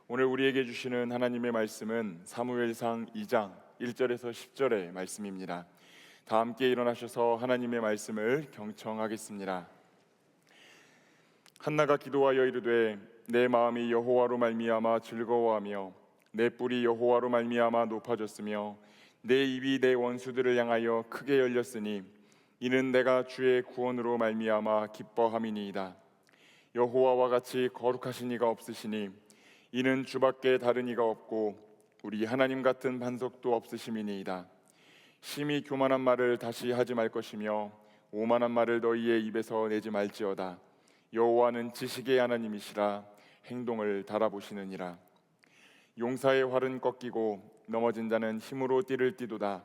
오늘 우리에게 주시는 하나님의 말씀은 사무엘상 2장 1절에서 10절의 말씀입니다. 다 함께 일어나셔서 하나님의 말씀을 경청하겠습니다. 한나가 기도하여 이르되 내 마음이 여호와로 말미암아 즐거워하며 내 뿔이 여호와로 말미암아 높아졌으며 내 입이 내 원수들을 향하여 크게 열렸으니 이는 내가 주의 구원으로 말미암아 기뻐함이니이다. 여호와와 같이 거룩하신 이가 없으시니 이는 주밖에 다른 이가 없고 우리 하나님 같은 반석도 없으심이니이다. 심히 교만한 말을 다시 하지 말 것이며 오만한 말을 너희의 입에서 내지 말지어다. 여호와는 지식의 하나님이시라 행동을 달아보시느니라. 용사의 활은 꺾이고 넘어진 자는 힘으로 띠를 띠도다.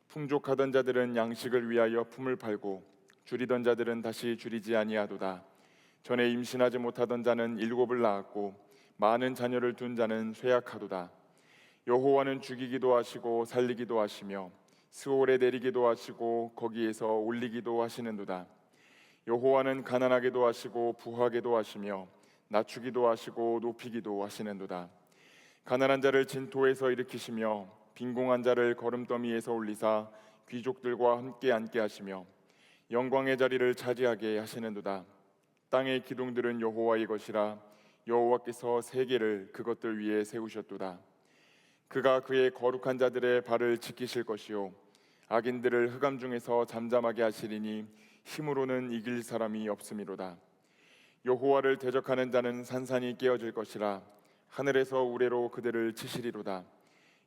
풍족하던 자들은 양식을 위하여 품을 팔고 줄이던 자들은 다시 줄이지 아니하도다. 전에 임신하지 못하던 자는 7을 낳았고 많은 자녀를 둔 자는 쇠약하도다. 여호와는 죽이기도 하시고 살리기도 하시며 스올에 내리기도 하시고 거기에서 올리기도 하시는도다. 여호와는 가난하게도 하시고 부하게도 하시며 낮추기도 하시고 높이기도 하시는도다. 가난한 자를 진토에서 일으키시며 빈궁한 자를 거름더미에서 올리사 귀족들과 함께 앉게 하시며 영광의 자리를 차지하게 하시는도다. 땅의 기둥들은 여호와의 것이라 여호와께서 세계를 그것들 위에 세우셨도다. 그가 그의 거룩한 자들의 발을 지키실 것이요 악인들을 흑암 중에서 잠잠하게 하시리니 힘으로는 이길 사람이 없음이로다. 여호와를 대적하는 자는 산산이 깨어질 것이라 하늘에서 우레로 그들을 치시리로다.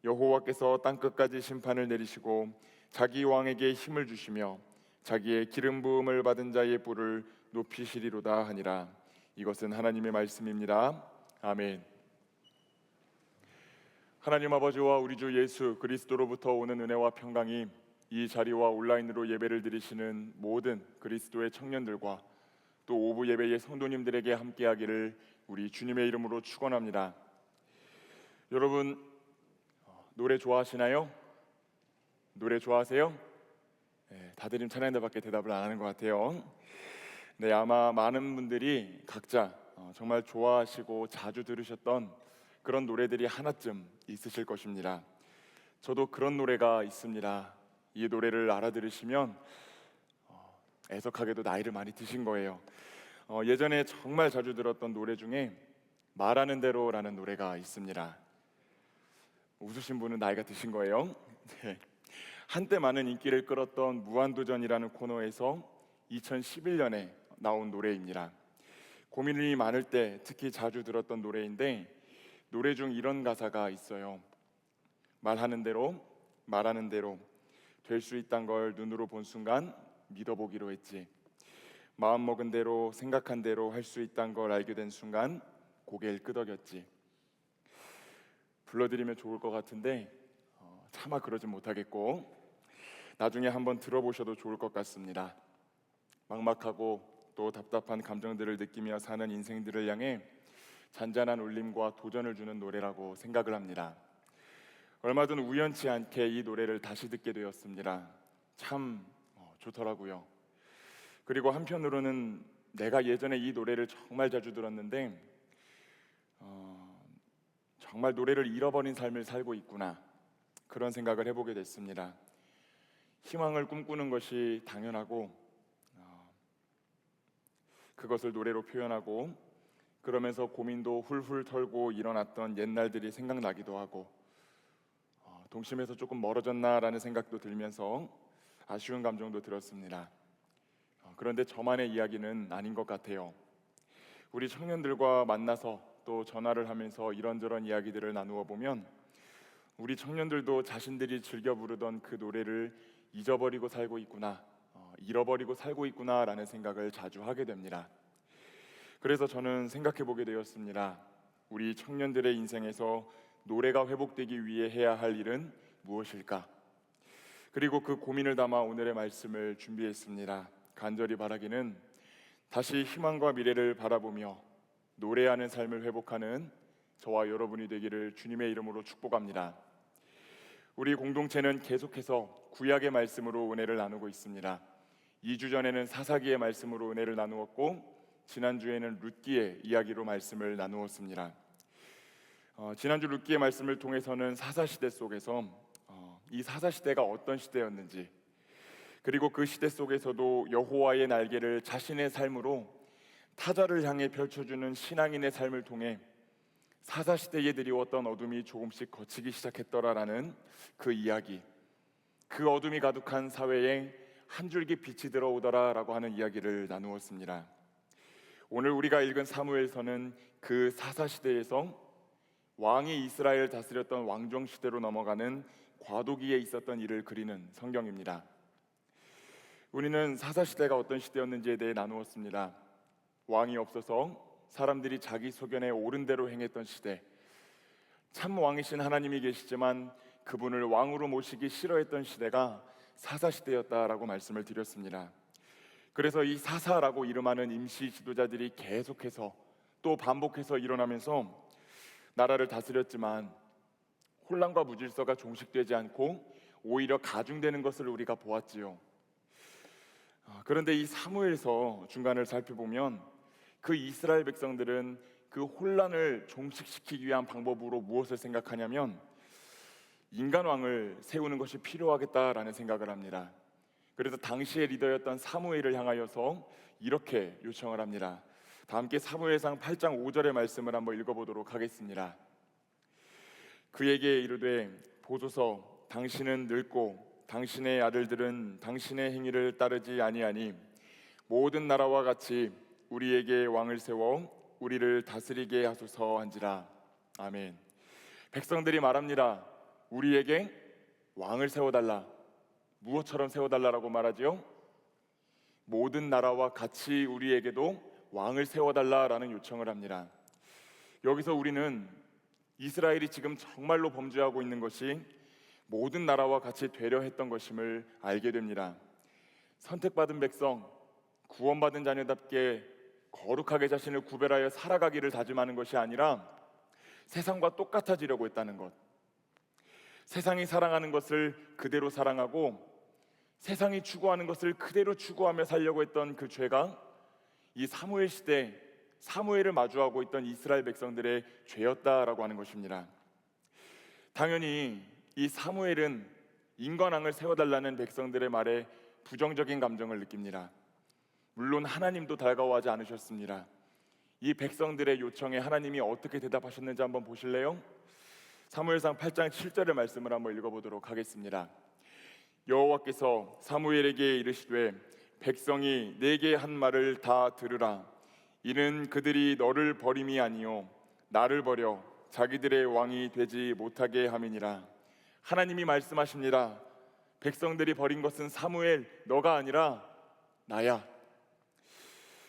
여호와께서 땅끝까지 심판을 내리시고 자기 왕에게 힘을 주시며 자기의 기름 부음을 받은 자의 뿔을 높이시리로다 하니라. 이것은 하나님의 말씀입니다. 아멘. 하나님 아버지와 우리 주 예수 그리스도로부터 오는 은혜와 평강이 이 자리와 온라인으로 예배를 드리시는 모든 그리스도의 청년들과 또 오부 예배의 성도님들에게 함께하기를 우리 주님의 이름으로 축원합니다. 여러분 노래 좋아하시나요? 노래 좋아하세요? 네, 다들 찬양대밖에 대답을 안 하는 것 같아요. 네, 아마 많은 분들이 각자 정말 좋아하시고 자주 들으셨던 그런 노래들이 하나쯤 있으실 것입니다. 저도 그런 노래가 있습니다. 이 노래를 알아들으시면 애석하게도 나이를 많이 드신 거예요. 예전에 정말 자주 들었던 노래 중에 말하는 대로라는 노래가 있습니다. 웃으신 분은 나이가 드신 거예요. 네. 한때 많은 인기를 끌었던 무한도전이라는 코너에서 2011년에 나온 노래입니다. 고민이 많을 때 특히 자주 들었던 노래인데 노래 중 이런 가사가 있어요. 말하는 대로 말하는 대로 될 수 있단 걸 눈으로 본 순간 믿어보기로 했지. 마음먹은 대로 생각한 대로 할 수 있단 걸 알게 된 순간 고개를 끄덕였지. 불러드리면 좋을 것 같은데 차마 그러진 못하겠고 나중에 한번 들어보셔도 좋을 것 같습니다. 막막하고 또 답답한 감정들을 느끼며 사는 인생들을 향해 잔잔한 울림과 도전을 주는 노래라고 생각을 합니다. 얼마 전 우연치 않게 이 노래를 다시 듣게 되었습니다. 참 좋더라고요. 그리고 한편으로는 내가 예전에 이 노래를 정말 자주 들었는데 정말 노래를 잃어버린 삶을 살고 있구나, 그런 생각을 해보게 됐습니다. 희망을 꿈꾸는 것이 당연하고 그것을 노래로 표현하고 그러면서 고민도 훌훌 털고 일어났던 옛날들이 생각나기도 하고 동심에서 조금 멀어졌나라는 생각도 들면서 아쉬운 감정도 들었습니다. 그런데 저만의 이야기는 아닌 것 같아요. 우리 청년들과 만나서 또 전화를 하면서 이런저런 이야기들을 나누어 보면 우리 청년들도 자신들이 즐겨 부르던 그 노래를 잊어버리고 살고 있구나, 잃어버리고 살고 있구나라는 생각을 자주 하게 됩니다. 그래서 저는 생각해 보게 되었습니다. 우리 청년들의 인생에서 노래가 회복되기 위해 해야 할 일은 무엇일까? 그리고 그 고민을 담아 오늘의 말씀을 준비했습니다. 간절히 바라기는 다시 희망과 미래를 바라보며 노래하는 삶을 회복하는 저와 여러분이 되기를 주님의 이름으로 축복합니다. 우리 공동체는 계속해서 구약의 말씀으로 은혜를 나누고 있습니다. 2주 전에는 사사기의 말씀으로 은혜를 나누었고 지난주에는 룻기의 이야기로 말씀을 나누었습니다. 지난주 룻기의 말씀을 통해서는 사사시대 속에서 이 사사시대가 어떤 시대였는지, 그리고 그 시대 속에서도 여호와의 날개를 자신의 삶으로 타자를 향해 펼쳐주는 신앙인의 삶을 통해 사사시대에 드리웠던 어둠이 조금씩 걷히기 시작했더라라는 그 이야기, 그 어둠이 가득한 사회에 한 줄기 빛이 들어오더라라고 하는 이야기를 나누었습니다. 오늘 우리가 읽은 사무엘서는 그 사사시대에서 왕이 이스라엘을 다스렸던 왕정시대로 넘어가는 과도기에 있었던 일을 그리는 성경입니다. 우리는 사사시대가 어떤 시대였는지에 대해 나누었습니다. 왕이 없어서 사람들이 자기 소견에 옳은 대로 행했던 시대, 참 왕이신 하나님이 계시지만 그분을 왕으로 모시기 싫어했던 시대가 사사시대였다라고 말씀을 드렸습니다. 그래서 이 사사라고 이름하는 임시 지도자들이 계속해서 또 반복해서 일어나면서 나라를 다스렸지만 혼란과 무질서가 종식되지 않고 오히려 가중되는 것을 우리가 보았지요. 그런데 이 사무엘서 중간을 살펴보면 그 이스라엘 백성들은 그 혼란을 종식시키기 위한 방법으로 무엇을 생각하냐면 인간 왕을 세우는 것이 필요하겠다라는 생각을 합니다. 그래서 당시의 리더였던 사무엘을 향하여서 이렇게 요청을 합니다. 다 함께 사무엘상 8장 5절의 말씀을 한번 읽어보도록 하겠습니다. 그에게 이르되 보소서, 당신은 늙고 당신의 아들들은 당신의 행위를 따르지 아니하니 모든 나라와 같이 우리에게 왕을 세워 우리를 다스리게 하소서 한지라. 아멘. 백성들이 말합니다. 우리에게 왕을 세워달라. 무엇처럼 세워달라고 말하지요? 모든 나라와 같이 우리에게도 왕을 세워달라라는 요청을 합니다. 여기서 우리는 이스라엘이 지금 정말로 범죄하고 있는 것이 모든 나라와 같이 되려 했던 것임을 알게 됩니다. 선택받은 백성, 구원받은 자녀답게 거룩하게 자신을 구별하여 살아가기를 다짐하는 것이 아니라 세상과 똑같아지려고 했다는 것, 세상이 사랑하는 것을 그대로 사랑하고 세상이 추구하는 것을 그대로 추구하며 살려고 했던 그 죄가 이 사무엘 시대, 사무엘을 마주하고 있던 이스라엘 백성들의 죄였다라고 하는 것입니다. 당연히 이 사무엘은 인간왕을 세워달라는 백성들의 말에 부정적인 감정을 느낍니다. 물론 하나님도 달가워하지 않으셨습니다. 이 백성들의 요청에 하나님이 어떻게 대답하셨는지 한번 보실래요? 사무엘상 8장 7절의 말씀을 한번 읽어보도록 하겠습니다. 여호와께서 사무엘에게 이르시되 백성이 내게 한 말을 다 들으라. 이는 그들이 너를 버림이 아니요 나를 버려 자기들의 왕이 되지 못하게 함이니라. 하나님이 말씀하십니다. 백성들이 버린 것은 사무엘 너가 아니라 나야.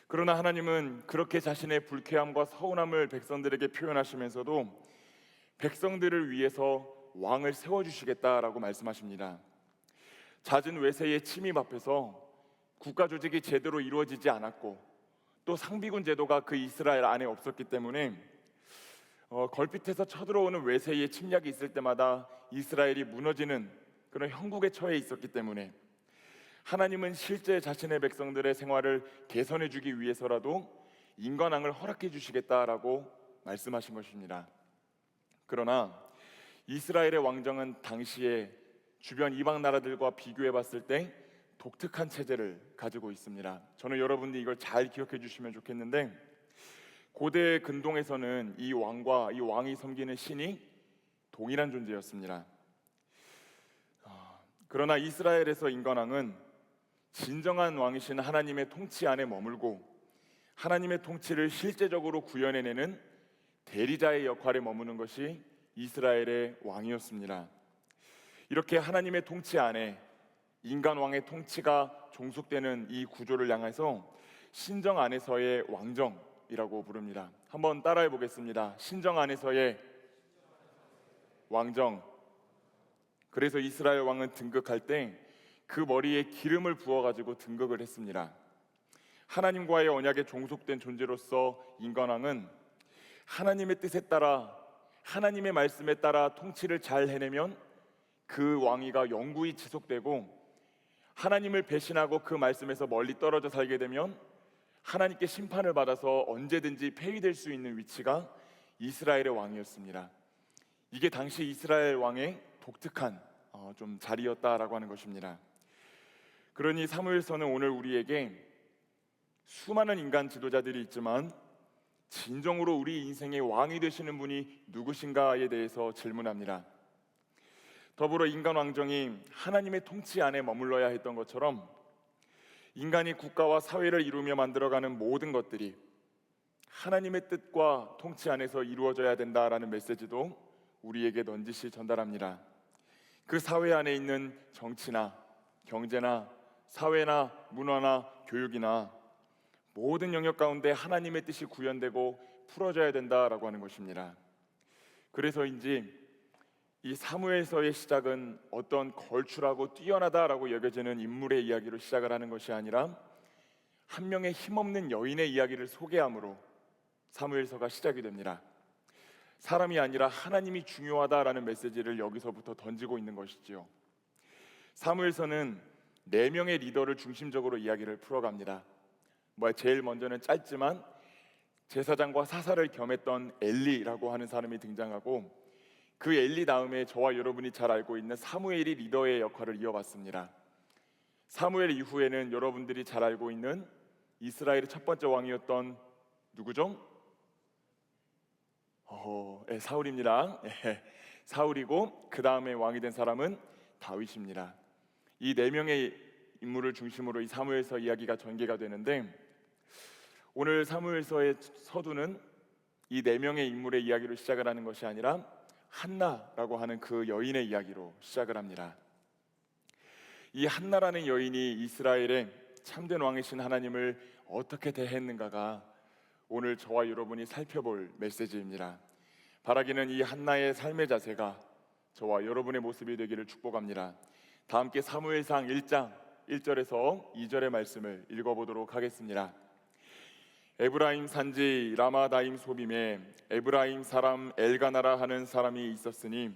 그러나 하나님은 그렇게 자신의 불쾌함과 서운함을 백성들에게 표현하시면서도 백성들을 위해서 왕을 세워주시겠다라고 말씀하십니다. 잦은 외세의 침입 앞에서 국가 조직이 제대로 이루어지지 않았고 또 상비군 제도가 그 이스라엘 안에 없었기 때문에 걸핏해서 쳐들어오는 외세의 침략이 있을 때마다 이스라엘이 무너지는 그런 형국에 처해 있었기 때문에 하나님은 실제 자신의 백성들의 생활을 개선해 주기 위해서라도 인간왕을 허락해 주시겠다라고 말씀하신 것입니다. 그러나 이스라엘의 왕정은 당시에 주변 이방 나라들과 비교해 봤을 때 독특한 체제를 가지고 있습니다. 저는 여러분들이 이걸 잘 기억해 주시면 좋겠는데, 고대 근동에서는 이 왕과 이 왕이 섬기는 신이 동일한 존재였습니다. 그러나 이스라엘에서 인간왕은 진정한 왕이신 하나님의 통치 안에 머물고 하나님의 통치를 실제적으로 구현해내는 대리자의 역할에 머무는 것이 이스라엘의 왕이었습니다. 이렇게 하나님의 통치 안에 인간 왕의 통치가 종속되는 이 구조를 향해서 신정 안에서의 왕정이라고 부릅니다. 한번 따라해 보겠습니다. 신정 안에서의 왕정. 그래서 이스라엘 왕은 등극할 때 그 머리에 기름을 부어가지고 등극을 했습니다. 하나님과의 언약에 종속된 존재로서 인간왕은 하나님의 뜻에 따라, 하나님의 말씀에 따라 통치를 잘 해내면 그 왕위가 영구히 지속되고, 하나님을 배신하고 그 말씀에서 멀리 떨어져 살게 되면 하나님께 심판을 받아서 언제든지 폐위될 수 있는 위치가 이스라엘의 왕이었습니다. 이게 당시 이스라엘 왕의 독특한 좀 자리였다라고 하는 것입니다. 그러니 사무엘서는 오늘 우리에게 수많은 인간 지도자들이 있지만 진정으로 우리 인생의 왕이 되시는 분이 누구신가에 대해서 질문합니다. 더불어 인간 왕정이 하나님의 통치 안에 머물러야 했던 것처럼 인간이 국가와 사회를 이루며 만들어가는 모든 것들이 하나님의 뜻과 통치 안에서 이루어져야 된다라는 메시지도 우리에게 넌지시 전달합니다. 그 사회 안에 있는 정치나 경제나 사회나 문화나 교육이나 모든 영역 가운데 하나님의 뜻이 구현되고 풀어져야 된다라고 하는 것입니다. 그래서인지 이 사무엘서의 시작은 어떤 걸출하고 뛰어나다라고 여겨지는 인물의 이야기로 시작을 하는 것이 아니라 한 명의 힘없는 여인의 이야기를 소개함으로 사무엘서가 시작이 됩니다. 사람이 아니라 하나님이 중요하다라는 메시지를 여기서부터 던지고 있는 것이지요. 사무엘서는 4명의 리더를 중심적으로 이야기를 풀어갑니다. 제일 먼저는 짧지만 제사장과 사사를 겸했던 엘리라고 하는 사람이 등장하고 그 엘리 다음에 저와 여러분이 잘 알고 있는 사무엘이 리더의 역할을 이어받습니다. 사무엘 이후에는 여러분들이 잘 알고 있는 이스라엘의 첫 번째 왕이었던 누구죠? 사울입니다. 사울이고 그 다음에 왕이 된 사람은 다윗입니다. 이 4명의 인물을 중심으로 이 사무엘서 이야기가 전개가 되는데 오늘 사무엘서의 서두는 이 4명의 인물의 이야기로 시작을 하는 것이 아니라 한나라고 하는 그 여인의 이야기로 시작을 합니다. 이 한나라는 여인이 이스라엘의 참된 왕이신 하나님을 어떻게 대했는가가 오늘 저와 여러분이 살펴볼 메시지입니다. 바라기는 이 한나의 삶의 자세가 저와 여러분의 모습이 되기를 축복합니다. 다 함께 사무엘상 1장 1절에서 2절의 말씀을 읽어보도록 하겠습니다. 에브라임 산지 라마다임 소빔에 에브라임 사람 엘가나라 하는 사람이 있었으니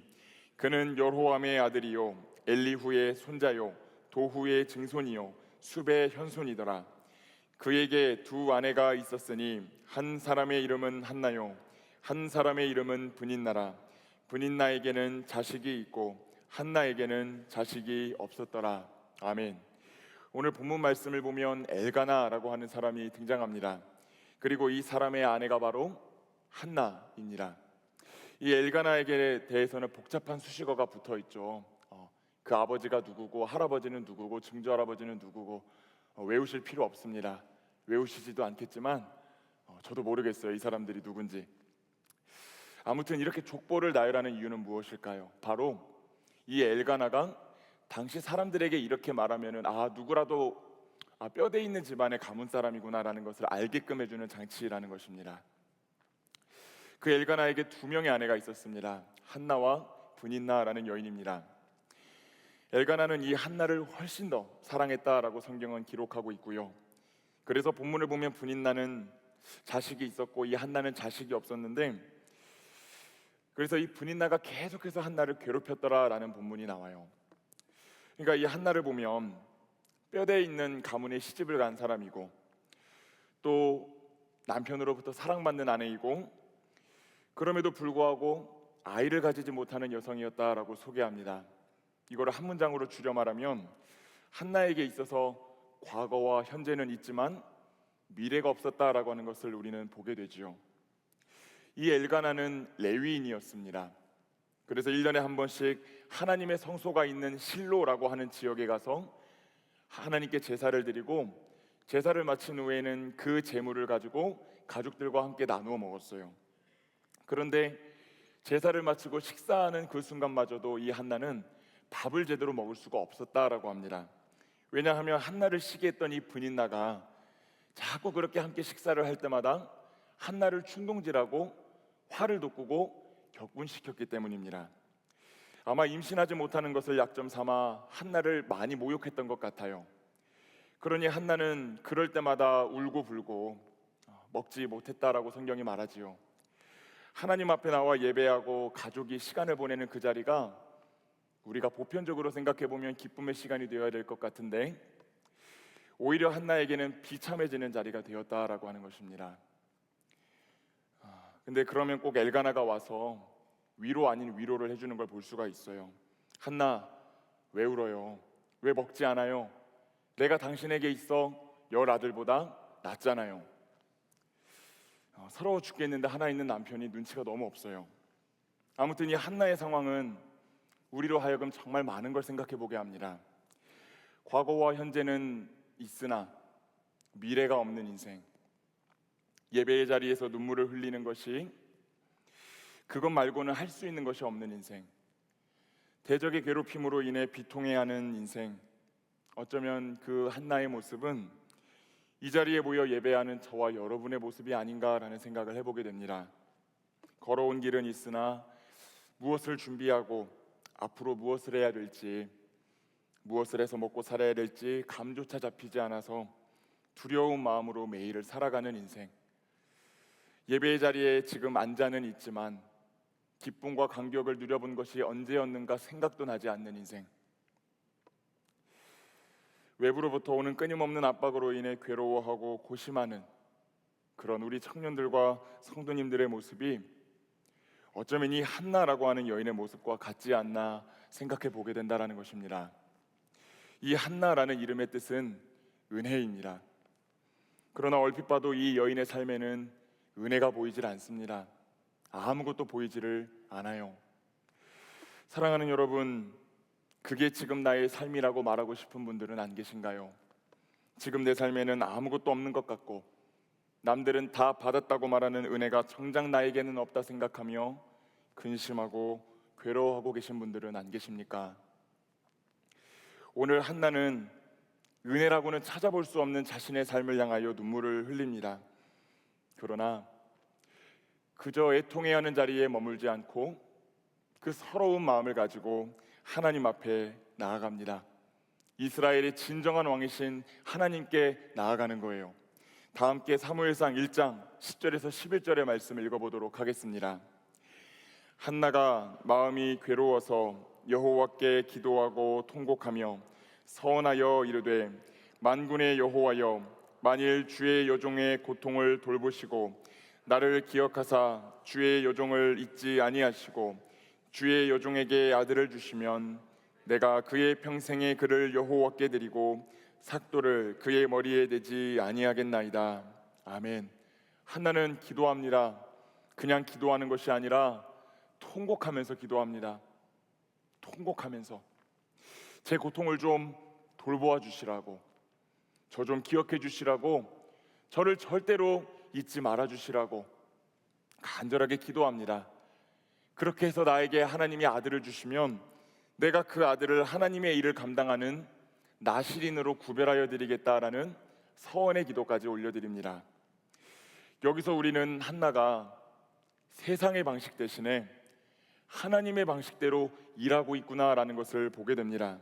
그는 여로함의 아들이요 엘리후의 손자요 도후의 증손이요 숲의 현손이더라. 그에게 2 아내가 있었으니 한 사람의 이름은 한나요 한 사람의 이름은 브닌나라. 브닌나에게는 자식이 있고 한나에게는 자식이 없었더라. 아멘. 오늘 본문 말씀을 보면 엘가나라고 하는 사람이 등장합니다. 그리고 이 사람의 아내가 바로 한나입니다. 이 엘가나에게 대해서는 복잡한 수식어가 붙어 있죠. 그 아버지가 누구고 할아버지는 누구고 증조할아버지는 누구고 외우실 필요 없습니다. 외우시지도 않겠지만 저도 모르겠어요. 이 사람들이 누군지. 아무튼 이렇게 족보를 나열하는 이유는 무엇일까요? 바로 이 엘가나가 당시 사람들에게 이렇게 말하면은 누구라도 뼈대 있는 집안의 가문 사람이구나라는 것을 알게끔 해주는 장치라는 것입니다. 그 엘가나에게 2명의 아내가 있었습니다. 한나와 브닌나라는 여인입니다. 엘가나는 이 한나를 훨씬 더 사랑했다라고 성경은 기록하고 있고요. 그래서 본문을 보면 브닌나는 자식이 있었고 이 한나는 자식이 없었는데 그래서 이 브닌나가 계속해서 한나를 괴롭혔더라라는 본문이 나와요. 그러니까 이 한나를 보면 뼈대 있는 가문에 시집을 간 사람이고 또 남편으로부터 사랑받는 아내이고 그럼에도 불구하고 아이를 가지지 못하는 여성이었다라고 소개합니다. 이거를 한 문장으로 줄여 말하면 한나에게 있어서 과거와 현재는 있지만 미래가 없었다라고 하는 것을 우리는 보게 되지요. 이 엘가나는 레위인이었습니다. 그래서 1년에 한 번씩 하나님의 성소가 있는 실로라고 하는 지역에 가서 하나님께 제사를 드리고 제사를 마친 후에는 그 제물을 가지고 가족들과 함께 나누어 먹었어요. 그런데 제사를 마치고 식사하는 그 순간마저도 이 한나는 밥을 제대로 먹을 수가 없었다라고 합니다. 왜냐하면 한나를 시기했던 이 브닌나가 자꾸 그렇게 함께 식사를 할 때마다 한나를 충동질하고 화를 돋구고 격분시켰기 때문입니다. 아마 임신하지 못하는 것을 약점 삼아 한나를 많이 모욕했던 것 같아요. 그러니 한나는 그럴 때마다 울고 불고 먹지 못했다라고 성경이 말하지요. 하나님 앞에 나와 예배하고 가족이 시간을 보내는 그 자리가 우리가 보편적으로 생각해 보면 기쁨의 시간이 되어야 될 것 같은데 오히려 한나에게는 비참해지는 자리가 되었다라고 하는 것입니다. 근데 그러면 꼭 엘가나가 와서 위로 아닌 위로를 해주는 걸 볼 수가 있어요. 한나, 왜 울어요? 왜 먹지 않아요? 내가 당신에게 있어 10아들보다 낫잖아요. 서러워 죽겠는데 하나 있는 남편이 눈치가 너무 없어요. 아무튼 이 한나의 상황은 우리로 하여금 정말 많은 걸 생각해 보게 합니다. 과거와 현재는 있으나 미래가 없는 인생, 예배의 자리에서 눈물을 흘리는 것이 그것 말고는 할 수 있는 것이 없는 인생, 대적의 괴롭힘으로 인해 비통해야 하는 인생. 어쩌면 그 한나의 모습은 이 자리에 모여 예배하는 저와 여러분의 모습이 아닌가라는 생각을 해보게 됩니다. 걸어온 길은 있으나 무엇을 준비하고 앞으로 무엇을 해야 될지, 무엇을 해서 먹고 살아야 될지 감조차 잡히지 않아서 두려운 마음으로 매일을 살아가는 인생. 예배의 자리에 지금 앉아는 있지만 기쁨과 감격을 누려본 것이 언제였는가 생각도 나지 않는 인생. 외부로부터 오는 끊임없는 압박으로 인해 괴로워하고 고심하는 그런 우리 청년들과 성도님들의 모습이 어쩌면 이 한나라고 하는 여인의 모습과 같지 않나 생각해 보게 된다는 것입니다. 이 한나라는 이름의 뜻은 은혜입니다. 그러나 얼핏 봐도 이 여인의 삶에는 은혜가 보이질 않습니다. 아무것도 보이지를 않아요. 사랑하는 여러분, 그게 지금 나의 삶이라고 말하고 싶은 분들은 안 계신가요? 지금 내 삶에는 아무것도 없는 것 같고 남들은 다 받았다고 말하는 은혜가 정작 나에게는 없다 생각하며 근심하고 괴로워하고 계신 분들은 안 계십니까? 오늘 한나는 은혜라고는 찾아볼 수 없는 자신의 삶을 향하여 눈물을 흘립니다. 그러나 그저 애통해하는 자리에 머물지 않고 그 서러운 마음을 가지고 하나님 앞에 나아갑니다. 이스라엘의 진정한 왕이신 하나님께 나아가는 거예요. 다 함께 사무엘상 1장 10절에서 11절의 말씀을 읽어보도록 하겠습니다. 한나가 마음이 괴로워서 여호와께 기도하고 통곡하며 서원하여 이르되 만군의 여호와여, 만일 주의 여종의 고통을 돌보시고 나를 기억하사 주의 여종을 잊지 아니하시고 주의 여종에게 아들을 주시면 내가 그의 평생의 그를 여호와께 드리고 삭도를 그의 머리에 대지 아니하겠나이다. 아멘. 한나는 기도합니다. 그냥 기도하는 것이 아니라 통곡하면서 기도합니다. 통곡하면서 제 고통을 좀 돌보아 주시라고, 저 좀 기억해 주시라고, 저를 절대로 잊지 말아 주시라고 간절하게 기도합니다. 그렇게 해서 나에게 하나님이 아들을 주시면 내가 그 아들을 하나님의 일을 감당하는 나실인으로 구별하여 드리겠다라는 서원의 기도까지 올려드립니다. 여기서 우리는 한나가 세상의 방식 대신에 하나님의 방식대로 일하고 있구나라는 것을 보게 됩니다.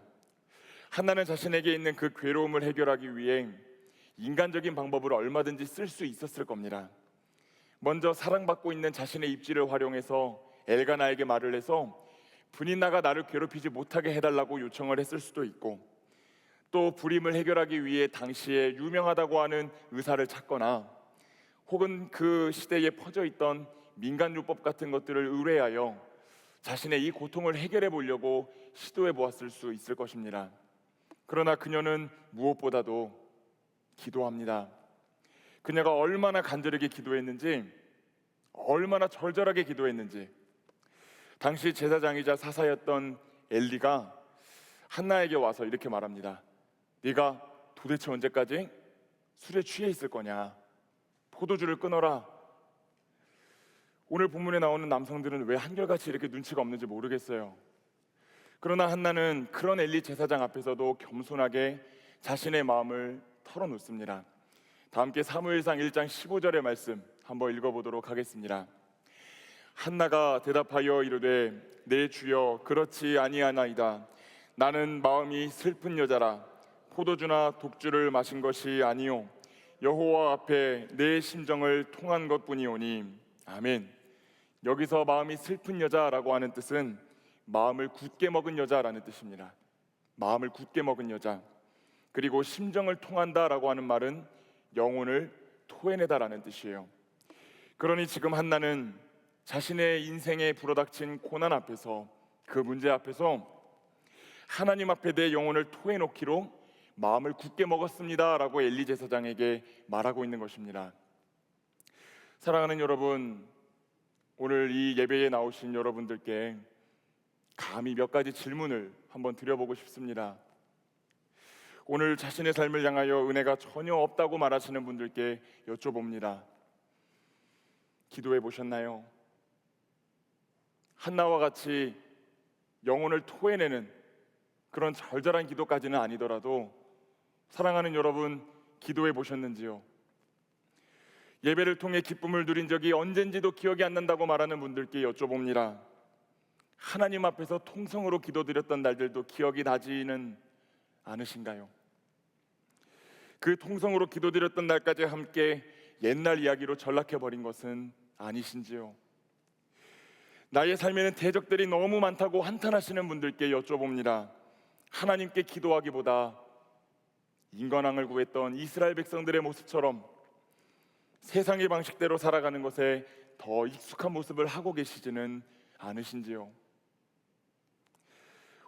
한나는 자신에게 있는 그 괴로움을 해결하기 위해 인간적인 방법을 얼마든지 쓸 수 있었을 겁니다. 먼저 사랑받고 있는 자신의 입지를 활용해서 엘가나에게 말을 해서 분인나가 나를 괴롭히지 못하게 해달라고 요청을 했을 수도 있고, 또 불임을 해결하기 위해 당시에 유명하다고 하는 의사를 찾거나 혹은 그 시대에 퍼져 있던 민간요법 같은 것들을 의뢰하여 자신의 이 고통을 해결해 보려고 시도해 보았을 수 있을 것입니다. 그러나 그녀는 무엇보다도 기도합니다. 그녀가 얼마나 간절하게 기도했는지, 얼마나 절절하게 기도했는지, 당시 제사장이자 사사였던 엘리가 한나에게 와서 이렇게 말합니다. 네가 도대체 언제까지 술에 취해 있을 거냐? 포도주를 끊어라. 오늘 본문에 나오는 남성들은 왜 한결같이 이렇게 눈치가 없는지 모르겠어요. 그러나 한나는 그런 엘리 제사장 앞에서도 겸손하게 자신의 마음을 털어놓습니다. 다 함께 사무엘상 1장 15절의 말씀 한번 읽어보도록 하겠습니다. 한나가 대답하여 이르되 내 주여 그렇지 아니하나이다. 나는 마음이 슬픈 여자라. 포도주나 독주를 마신 것이 아니요 여호와 앞에 내 심정을 통한 것뿐이오니. 아멘. 여기서 마음이 슬픈 여자라고 하는 뜻은 마음을 굳게 먹은 여자라는 뜻입니다. 마음을 굳게 먹은 여자. 그리고 심정을 통한다라고 하는 말은 영혼을 토해내다라는 뜻이에요. 그러니 지금 한나는 자신의 인생에 불어닥친 고난 앞에서, 그 문제 앞에서 하나님 앞에 내 영혼을 토해놓기로 마음을 굳게 먹었습니다 라고 엘리 제사장에게 말하고 있는 것입니다. 사랑하는 여러분, 오늘 이 예배에 나오신 여러분들께 감히 몇 가지 질문을 한번 드려보고 싶습니다. 오늘 자신의 삶을 향하여 은혜가 전혀 없다고 말하시는 분들께 여쭤봅니다. 기도해 보셨나요? 한나와 같이 영혼을 토해내는 그런 절절한 기도까지는 아니더라도 사랑하는 여러분, 기도해 보셨는지요? 예배를 통해 기쁨을 누린 적이 언젠지도 기억이 안 난다고 말하는 분들께 여쭤봅니다. 하나님 앞에서 통성으로 기도드렸던 날들도 기억이 나지는 않으신가요? 그 통성으로 기도드렸던 날까지 함께 옛날 이야기로 전락해버린 것은 아니신지요? 나의 삶에는 대적들이 너무 많다고 한탄하시는 분들께 여쭤봅니다. 하나님께 기도하기보다 인간왕을 구했던 이스라엘 백성들의 모습처럼 세상의 방식대로 살아가는 것에 더 익숙한 모습을 하고 계시지는 않으신지요?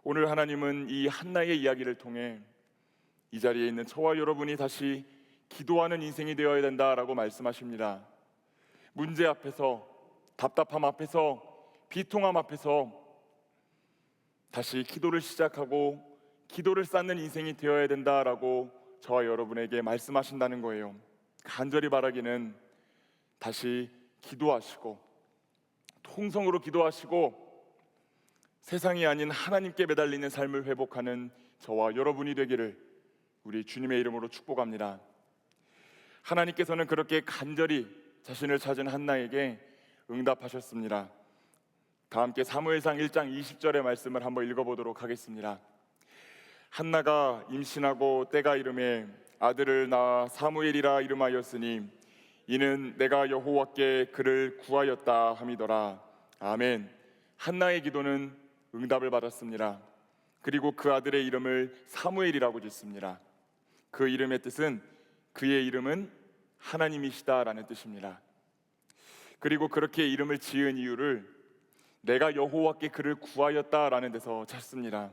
오늘 하나님은 이 한나의 이야기를 통해 이 자리에 있는 저와 여러분이 다시 기도하는 인생이 되어야 된다라고 말씀하십니다. 문제 앞에서, 답답함 앞에서, 비통함 앞에서 다시 기도를 시작하고 기도를 쌓는 인생이 되어야 된다라고 저와 여러분에게 말씀하신다는 거예요. 간절히 바라기는 다시 기도하시고 통성으로 기도하시고 세상이 아닌 하나님께 매달리는 삶을 회복하는 저와 여러분이 되기를 우리 주님의 이름으로 축복합니다. 하나님께서는 그렇게 간절히 자신을 찾은 한나에게 응답하셨습니다. 다 함께 사무엘상 1장 20절의 말씀을 한번 읽어보도록 하겠습니다. 한나가 임신하고 때가 이르매 아들을 낳아 사무엘이라 이름하였으니 이는 내가 여호와께 그를 구하였다 함이더라. 아멘. 한나의 기도는 응답을 받았습니다. 그리고 그 아들의 이름을 사무엘이라고 짓습니다. 그 이름의 뜻은 그의 이름은 하나님이시다라는 뜻입니다. 그리고 그렇게 이름을 지은 이유를 내가 여호와께 그를 구하였다라는 데서 찾습니다.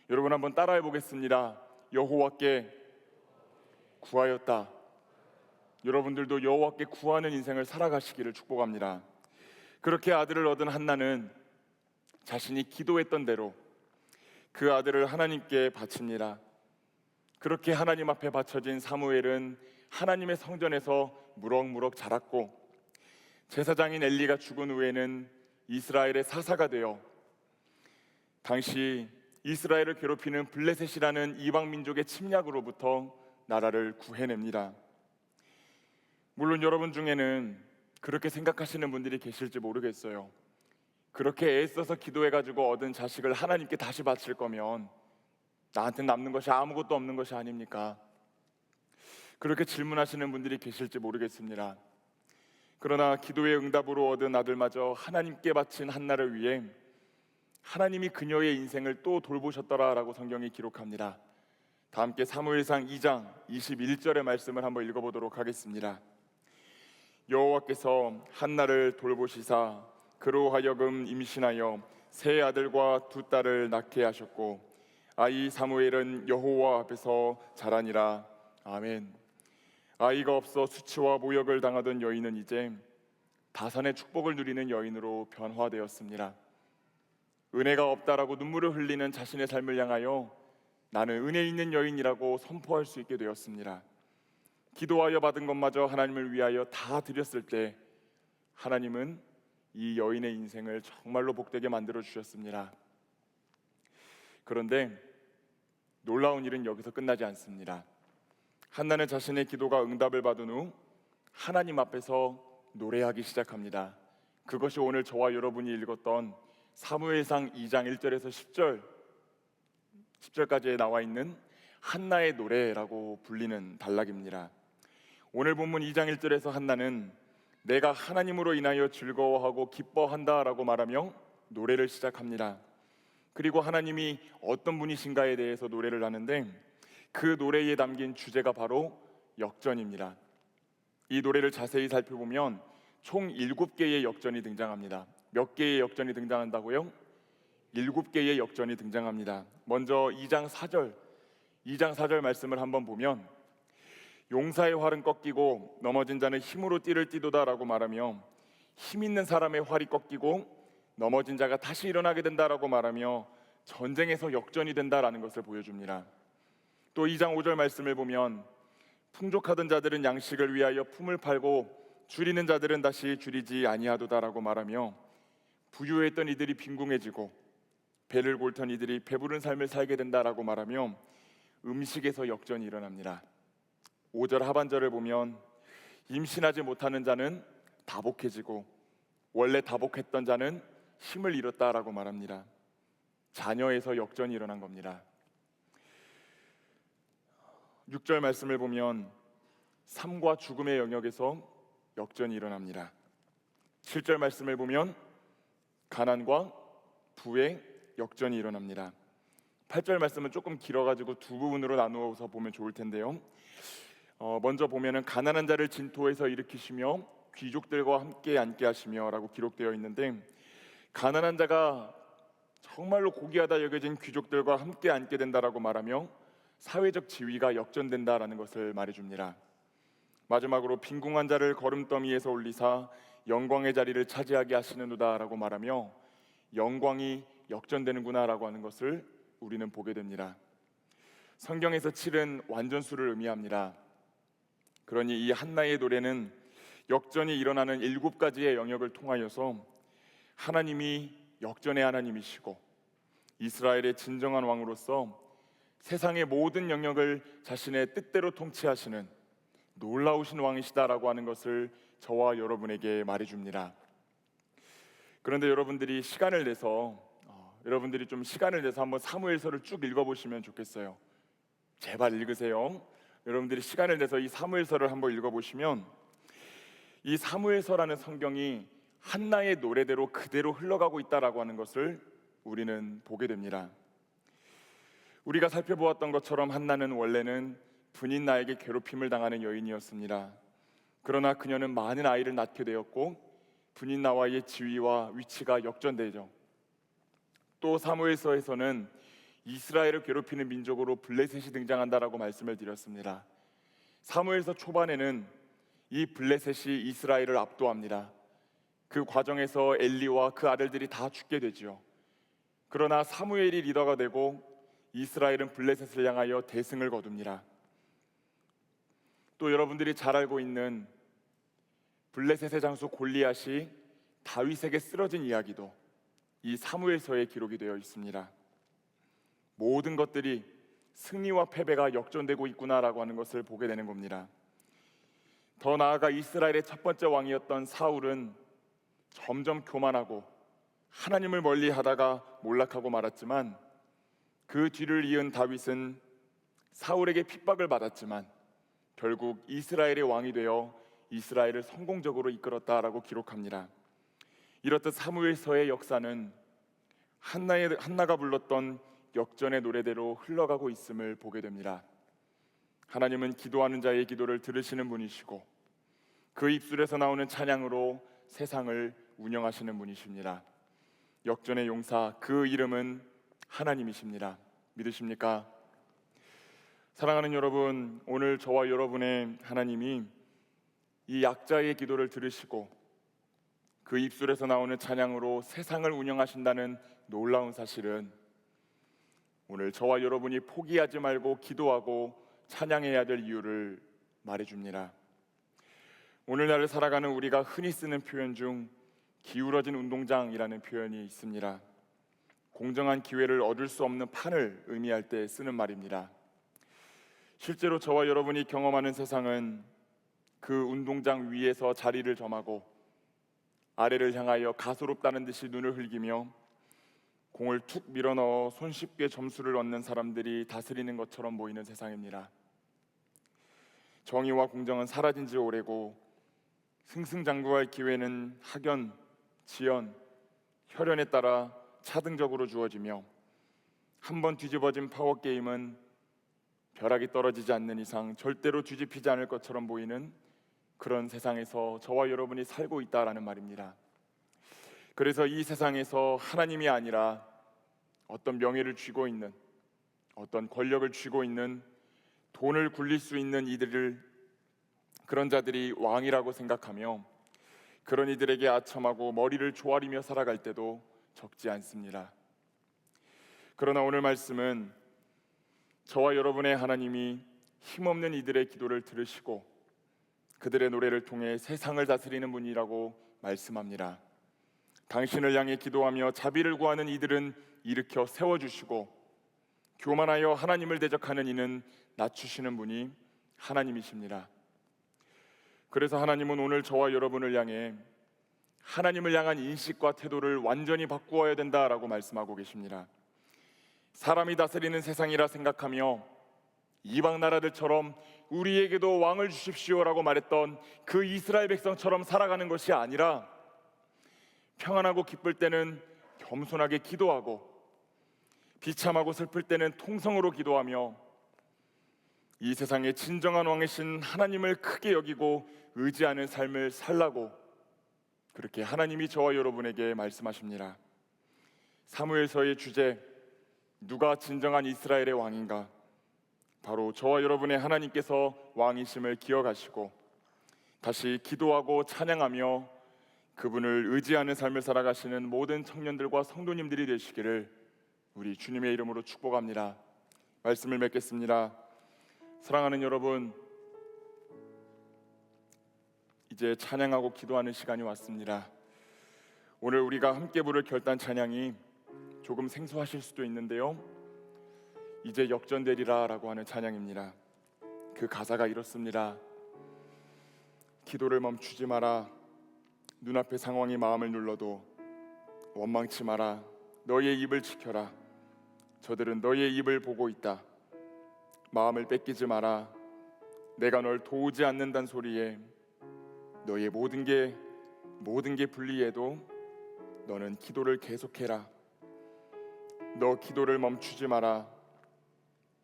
여러분 한번 따라해 보겠습니다. 여호와께 구하였다. 여러분들도 여호와께 구하는 인생을 살아가시기를 축복합니다. 그렇게 아들을 얻은 한나는 자신이 기도했던 대로 그 아들을 하나님께 바칩니다. 그렇게 하나님 앞에 바쳐진 사무엘은 하나님의 성전에서 무럭무럭 자랐고 제사장인 엘리가 죽은 후에는 이스라엘의 사사가 되어 당시 이스라엘을 괴롭히는 블레셋이라는 이방 민족의 침략으로부터 나라를 구해냅니다. 물론 여러분 중에는 그렇게 생각하시는 분들이 계실지 모르겠어요. 그렇게 애써서 기도해가지고 얻은 자식을 하나님께 다시 바칠 거면 나한테 남는 것이 아무것도 없는 것이 아닙니까? 그렇게 질문하시는 분들이 계실지 모르겠습니다. 그러나 기도의 응답으로 얻은 아들마저 하나님께 바친 한나를 위해 하나님이 그녀의 인생을 또 돌보셨더라라고 성경이 기록합니다. 다 함께 사무엘상 2장 21절의 말씀을 한번 읽어보도록 하겠습니다. 여호와께서 한나를 돌보시사 그로 하여금 임신하여 세 아들과 두 딸을 낳게 하셨고 아이 사무엘은 여호와 앞에서 자라니라. 아멘. 아이가 없어 수치와 모욕을 당하던 여인은 이제 다산의 축복을 누리는 여인으로 변화되었습니다. 은혜가 없다라고 눈물을 흘리는 자신의 삶을 향하여 나는 은혜 있는 여인이라고 선포할 수 있게 되었습니다. 기도하여 받은 것마저 하나님을 위하여 다 드렸을 때 하나님은 이 여인의 인생을 정말로 복되게 만들어 주셨습니다. 그런데 놀라운 일은 여기서 끝나지 않습니다. 한나는 자신의 기도가 응답을 받은 후 하나님 앞에서 노래하기 시작합니다. 그것이 오늘 저와 여러분이 읽었던 사무엘상 2장 1절에서 10절까지에 나와 있는 한나의 노래라고 불리는 단락입니다. 오늘 본문 2장 1절에서 한나는 내가 하나님으로 인하여 즐거워하고 기뻐한다라고 말하며 노래를 시작합니다. 그리고 하나님이 어떤 분이신가에 대해서 노래를 하는데 그 노래에 담긴 주제가 바로 역전입니다. 이 노래를 자세히 살펴보면 총 7개의 역전이 등장합니다. 몇 개의 역전이 등장한다고요? 7개의 역전이 등장합니다. 먼저 2장 4절 말씀을 한번 보면 용사의 활은 꺾이고 넘어진 자는 힘으로 띠를 띠도다라고 말하며 힘 있는 사람의 활이 꺾이고 넘어진 자가 다시 일어나게 된다라고 말하며 전쟁에서 역전이 된다라는 것을 보여줍니다. 또 2장 5절 말씀을 보면 풍족하던 자들은 양식을 위하여 품을 팔고 줄이는 자들은 다시 줄이지 아니하도다라고 말하며 부유했던 이들이 빈궁해지고 배를 골턴 이들이 배부른 삶을 살게 된다라고 말하며 음식에서 역전이 일어납니다. 5절 하반절을 보면 임신하지 못하는 자는 다복해지고 원래 다복했던 자는 힘을 잃었다라고 말합니다. 자녀에서 역전이 일어난 겁니다. 6절 말씀을 보면 삶과 죽음의 영역에서 역전이 일어납니다. 7절 말씀을 보면 가난과 부의 역전이 일어납니다. 8절 말씀은 조금 길어가지고 두 부분으로 나누어서 보면 좋을 텐데요. 먼저 보면은 가난한 자를 진토에서 일으키시며 귀족들과 함께 앉게 하시며 라고 기록되어 있는데, 가난한 자가 정말로 고귀하다 여겨진 귀족들과 함께 앉게 된다라고 말하며 사회적 지위가 역전된다라는 것을 말해줍니다. 마지막으로 빈궁한 자를 거름더미에서 올리사 영광의 자리를 차지하게 하시는도다라고 말하며 영광이 역전되는구나라고 하는 것을 우리는 보게 됩니다. 성경에서 7은 완전수를 의미합니다. 그러니 이 한나의 노래는 역전이 일어나는 7가지의 영역을 통하여서 하나님이 역전의 하나님이시고 이스라엘의 진정한 왕으로서 세상의 모든 영역을 자신의 뜻대로 통치하시는 놀라우신 왕이시다라고 하는 것을 저와 여러분에게 말해줍니다. 그런데 여러분들이 좀 시간을 내서 한번 사무엘서를 쭉 읽어보시면 좋겠어요. 제발 읽으세요. 여러분들이 시간을 내서 이 사무엘서를 한번 읽어보시면 이 사무엘서라는 성경이 한나의 노래대로 그대로 흘러가고 있다라고 하는 것을 우리는 보게 됩니다. 우리가 살펴보았던 것처럼 한나는 원래는 분인나에게 괴롭힘을 당하는 여인이었습니다. 그러나 그녀는 많은 아이를 낳게 되었고 분인나와의 지위와 위치가 역전되죠. 또 사무엘서에서는 이스라엘을 괴롭히는 민족으로 블레셋이 등장한다라고 말씀을 드렸습니다. 사무엘서 초반에는 이 블레셋이 이스라엘을 압도합니다. 그 과정에서 엘리와 그 아들들이 다 죽게 되죠. 그러나 사무엘이 리더가 되고 이스라엘은 블레셋을 향하여 대승을 거둡니다. 또 여러분들이 잘 알고 있는 블레셋의 장수 골리앗이 다윗에게 쓰러진 이야기도 이 사무엘서에 기록이 되어 있습니다. 모든 것들이 승리와 패배가 역전되고 있구나라고 하는 것을 보게 되는 겁니다. 더 나아가 이스라엘의 첫 번째 왕이었던 사울은 점점 교만하고 하나님을 멀리하다가 몰락하고 말았지만, 그 뒤를 이은 다윗은 사울에게 핍박을 받았지만 결국 이스라엘의 왕이 되어 이스라엘을 성공적으로 이끌었다라고 기록합니다. 이렇듯 사무엘서의 역사는 한나가 불렀던 역전의 노래대로 흘러가고 있음을 보게 됩니다. 하나님은 기도하는 자의 기도를 들으시는 분이시고 그 입술에서 나오는 찬양으로 세상을 운영하시는 분이십니다. 역전의 용사, 그 이름은 하나님이십니다. 믿으십니까? 사랑하는 여러분, 오늘 저와 여러분의 하나님이 이 약자의 기도를 들으시고 그 입술에서 나오는 찬양으로 세상을 운영하신다는 놀라운 사실은 오늘 저와 여러분이 포기하지 말고 기도하고 찬양해야 될 이유를 말해줍니다. 오늘날을 살아가는 우리가 흔히 쓰는 표현 중 기울어진 운동장이라는 표현이 있습니다. 공정한 기회를 얻을 수 없는 판을 의미할 때 쓰는 말입니다. 실제로 저와 여러분이 경험하는 세상은 그 운동장 위에서 자리를 점하고 아래를 향하여 가소롭다는 듯이 눈을 흘기며 공을 툭 밀어넣어 손쉽게 점수를 얻는 사람들이 다스리는 것처럼 보이는 세상입니다. 정의와 공정은 사라진 지 오래고 승승장구할 기회는 학연, 지연, 혈연에 따라 차등적으로 주어지며 한번 뒤집어진 파워게임은 벼락이 떨어지지 않는 이상 절대로 뒤집히지 않을 것처럼 보이는 그런 세상에서 저와 여러분이 살고 있다라는 말입니다. 그래서 이 세상에서 하나님이 아니라 어떤 명예를 쥐고 있는, 어떤 권력을 쥐고 있는, 돈을 굴릴 수 있는 그런 자들이 왕이라고 생각하며 그런 이들에게 아첨하고 머리를 조아리며 살아갈 때도 적지 않습니다. 그러나 오늘 말씀은 저와 여러분의 하나님이 힘없는 이들의 기도를 들으시고 그들의 노래를 통해 세상을 다스리는 분이라고 말씀합니다. 당신을 향해 기도하며 자비를 구하는 이들은 일으켜 세워주시고 교만하여 하나님을 대적하는 이는 낮추시는 분이 하나님이십니다. 그래서 하나님은 오늘 저와 여러분을 향해 하나님을 향한 인식과 태도를 완전히 바꾸어야 된다라고 말씀하고 계십니다. 사람이 다스리는 세상이라 생각하며 이방 나라들처럼 우리에게도 왕을 주십시오라고 말했던 그 이스라엘 백성처럼 살아가는 것이 아니라 평안하고 기쁠 때는 겸손하게 기도하고 비참하고 슬플 때는 통성으로 기도하며 이 세상의 진정한 왕이신 하나님을 크게 여기고 의지하는 삶을 살라고 그렇게 하나님이 저와 여러분에게 말씀하십니다. 사무엘서의 주제, 누가 진정한 이스라엘의 왕인가? 바로 저와 여러분의 하나님께서 왕이심을 기억하시고 다시 기도하고 찬양하며 그분을 의지하는 삶을 살아가시는 모든 청년들과 성도님들이 되시기를 우리 주님의 이름으로 축복합니다. 말씀을 맺겠습니다. 사랑하는 여러분, 이제 찬양하고 기도하는 시간이 왔습니다. 오늘 우리가 함께 부를 결단 찬양이 조금 생소하실 수도 있는데요, 이제 역전되리라 라고 하는 찬양입니다. 그 가사가 이렇습니다. 기도를 멈추지 마라. 눈앞의 상황이 마음을 눌러도 원망치 마라. 너의 입을 지켜라. 저들은 너의 입을 보고 있다. 마음을 뺏기지 마라. 내가 널 도우지 않는다는 소리에 너의 모든 게 불리해도 너는 기도를 계속해라. 너 기도를 멈추지 마라.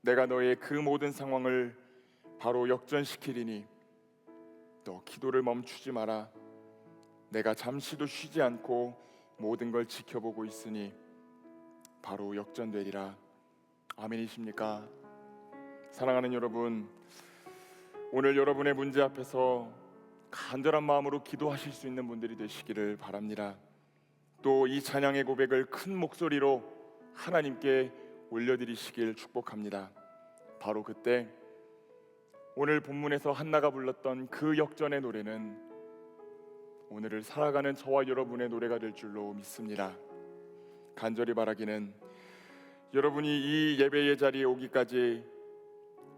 내가 너의 그 모든 상황을 바로 역전시키리니 너 기도를 멈추지 마라. 내가 잠시도 쉬지 않고 모든 걸 지켜보고 있으니 바로 역전되리라. 아멘이십니까? 사랑하는 여러분, 오늘 여러분의 문제 앞에서 간절한 마음으로 기도하실 수 있는 분들이 되시기를 바랍니다. 또 이 찬양의 고백을 큰 목소리로 하나님께 올려드리시길 축복합니다. 바로 그때 오늘 본문에서 한나가 불렀던 그 역전의 노래는 오늘을 살아가는 저와 여러분의 노래가 될 줄로 믿습니다. 간절히 바라기는 여러분이 이 예배의 자리에 오기까지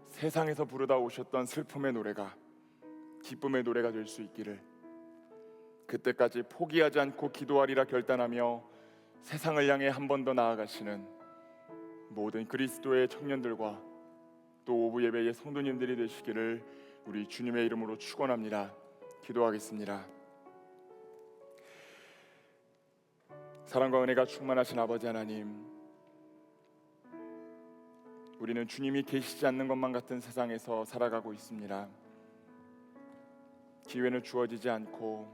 세상에서 부르다 오셨던 슬픔의 노래가 기쁨의 노래가 될 수 있기를, 그때까지 포기하지 않고 기도하리라 결단하며 세상을 향해 한 번 더 나아가시는 모든 그리스도의 청년들과 또 오부 예배의 성도님들이 되시기를 우리 주님의 이름으로 축원합니다. 기도하겠습니다. 사랑과 은혜가 충만하신 아버지 하나님, 우리는 주님이 계시지 않는 것만 같은 세상에서 살아가고 있습니다. 기회는 주어지지 않고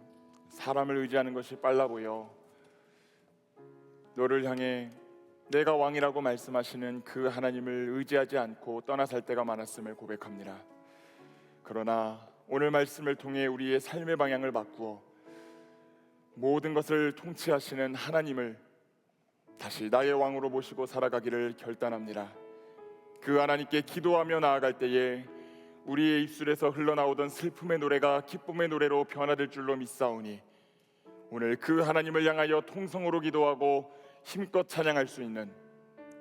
사람을 의지하는 것이 빨라 보여 너를 향해 내가 왕이라고 말씀하시는 그 하나님을 의지하지 않고 떠나 살 때가 많았음을 고백합니다. 그러나 오늘 말씀을 통해 우리의 삶의 방향을 바꾸어 모든 것을 통치하시는 하나님을 다시 나의 왕으로 모시고 살아가기를 결단합니다. 그 하나님께 기도하며 나아갈 때에 우리의 입술에서 흘러나오던 슬픔의 노래가 기쁨의 노래로 변화될 줄로 믿사오니 오늘 그 하나님을 향하여 통성으로 기도하고 힘껏 찬양할 수 있는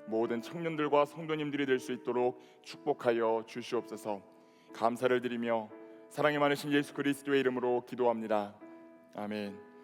모든 청년들과 성도님들이 될 수 있도록 축복하여 주시옵소서. 감사를 드리며 사랑이 많으신 예수 그리스도의 이름으로 기도합니다. 아멘.